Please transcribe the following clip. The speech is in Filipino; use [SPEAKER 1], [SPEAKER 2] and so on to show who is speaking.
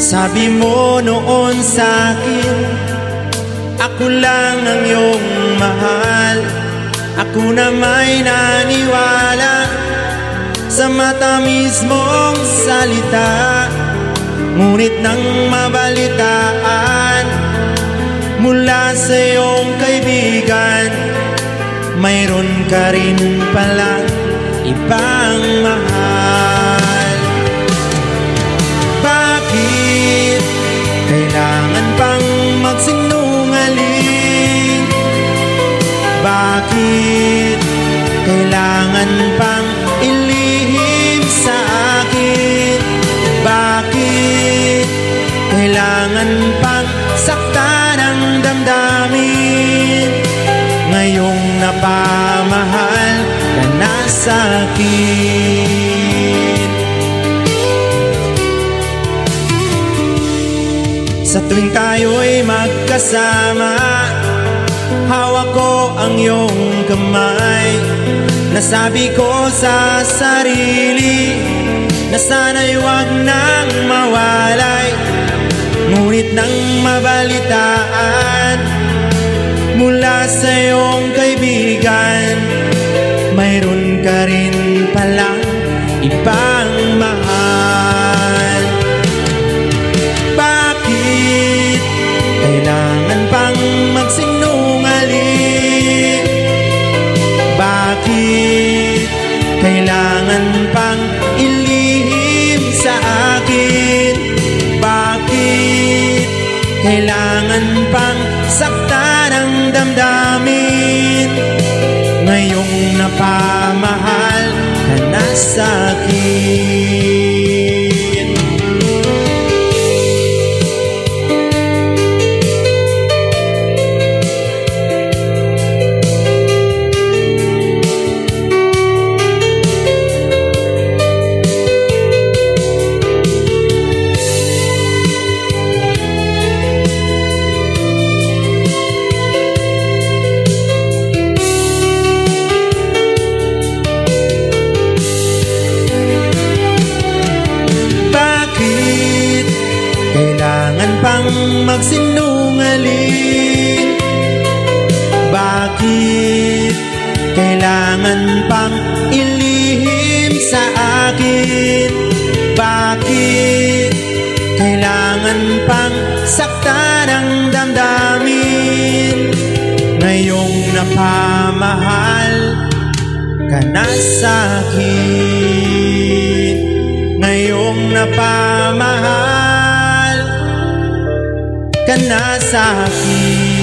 [SPEAKER 1] Sabi mo noon sa'kin, ako lang ang iyong mahal. Ako na may naniwala sa matamis mong salita. Ngunit nang mabalitaan mula sa iyong kaibigan, mayroon ka rin palang ibang mahal. Bakit kailangan pang magsinungaling? Bakit kailangan pang ilihim sa akin? Bakit kailangan pang saktan ang damdamin? Ngayong napamahal ka na sa'kin. Sa tuwing tayo'y magkasama, hawak ko ang iyong kamay. Nasabi ko sa sarili na sana'y wag nang mawalay. Ngunit nang mabalitaan mula sa iyong kaibigan, mayroon ka rin palang ibang mahal. Bakit kailangan pang magsinungaling? Bakit kailangan pang ilihim sa akin? Bakit kailangan pang saktan ang damdamin? Ngayong napamahal ka na sa'kin. Kailangan pang magsinungaling? Bakit kailangan pang ilihim sa akin? Bakit kailangan pang saktan ang damdamin? Ngayong napamahal ka na sa'kin. Ngayong napamahal ka na sa'kin.